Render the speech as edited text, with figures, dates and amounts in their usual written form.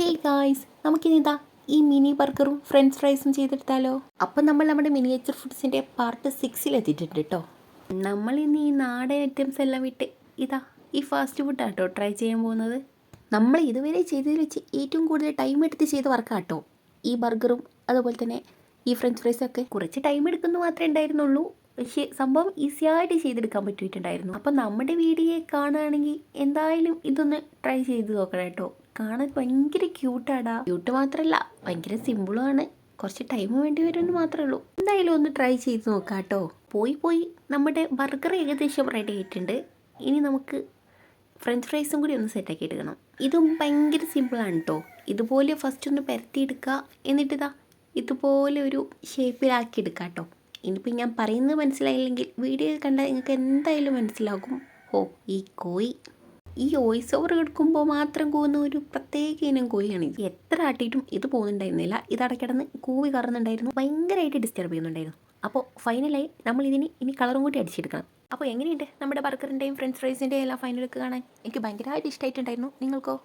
Hey guys, നമുക്കിനിതാ ഈ mini ബർഗറും French ഫ്രൈസും ചെയ്തെടുത്താലോ. അപ്പം നമ്മൾ നമ്മുടെ മിനിയേച്ചർ ഫുഡ്സിൻ്റെ പാർട്ട് 6 എത്തിയിട്ടുണ്ട് കേട്ടോ. നമ്മൾ ഇന്ന് ഈ നാടൻ ഐറ്റംസ് എല്ലാം വിട്ട് ഇതാ ഈ ഫാസ്റ്റ് ഫുഡാണ് കേട്ടോ ട്രൈ ചെയ്യാൻ പോകുന്നത്. നമ്മൾ ഇതുവരെ ചെയ്തതിൽ വെച്ച് ഏറ്റവും കൂടുതൽ ടൈം എടുത്ത് ചെയ്ത വർക്കാട്ടോ ഈ ബർഗറും അതുപോലെ തന്നെ ഈ ഫ്രഞ്ച് ഫ്രൈസൊക്കെ. കുറച്ച് ടൈം എടുക്കുന്നു മാത്രമേ ഉണ്ടായിരുന്നുള്ളൂ, പക്ഷേ സംഭവം ഈസിയായിട്ട് ചെയ്തെടുക്കാൻ പറ്റിയിട്ടുണ്ടായിരുന്നു. അപ്പം നമ്മുടെ വീഡിയോ കാണുകയാണെങ്കിൽ എന്തായാലും ഇതൊന്ന് ട്രൈ ചെയ്ത് നോക്കണം കേട്ടോ. കാണാൻ ഭയങ്കര ക്യൂട്ടാടാ. ക്യൂട്ട് മാത്രമല്ല, ഭയങ്കര സിമ്പിളുമാണ്. കുറച്ച് ടൈം വേണ്ടി വരുമെന്ന് മാത്രമേ ഉള്ളൂ. എന്തായാലും ഒന്ന് ട്രൈ ചെയ്ത് നോക്കാം കേട്ടോ. പോയി നമ്മുടെ ബർഗർ ഏകദേശം റെഡി ആയിട്ടുണ്ട്. ഇനി നമുക്ക് ഫ്രഞ്ച് ഫ്രൈസും കൂടി ഒന്ന് സെറ്റാക്കി എടുക്കണം. ഇതും ഭയങ്കര സിമ്പിളാണ് കേട്ടോ. ഇതുപോലെ ഫസ്റ്റ് ഒന്ന് പരത്തിയെടുക്കുക, എന്നിട്ടിതാ ഇതുപോലെ ഒരു ഷേപ്പിലാക്കി എടുക്കുക കേട്ടോ. ഇനിയിപ്പോൾ ഞാൻ പറയുന്നത് മനസ്സിലായില്ലെങ്കിൽ വീഡിയോ കണ്ടാൽ നിങ്ങൾക്ക് എന്തായാലും മനസ്സിലാകും. ഈ കോഴി ഈ വോയിസ് ഓവർ എടുക്കുമ്പോൾ മാത്രം കൂവുന്ന ഒരു പ്രത്യേക ഇനം കോഴിയാണ്. ഇത് എത്ര ആട്ടിയിട്ടും ഇത് പോകുന്നുണ്ടായിരുന്നില്ല. ഇത് അടക്കിടന്ന് കൂവി കറന്നുണ്ടായിരുന്നു, ഭയങ്കരമായിട്ട് ഡിസ്റ്റർബ് ചെയ്യുന്നുണ്ടായിരുന്നു. അപ്പോൾ ഫൈനലായി നമ്മൾ ഇനി കളറും കൂടി അടിച്ചെടുക്കണം. അപ്പോൾ എങ്ങനെയുണ്ട് നമ്മുടെ ബർഗറിൻ്റെയും ഫ്രഞ്ച് ഫ്രൈസിൻ്റെയും എല്ലാം ഫൈനൽ ലുക്ക് കാണാൻ? എനിക്ക് ഭയങ്കരമായിട്ട് ഇഷ്ടമായിട്ടുണ്ടായിരുന്നു. നിങ്ങൾക്കോ?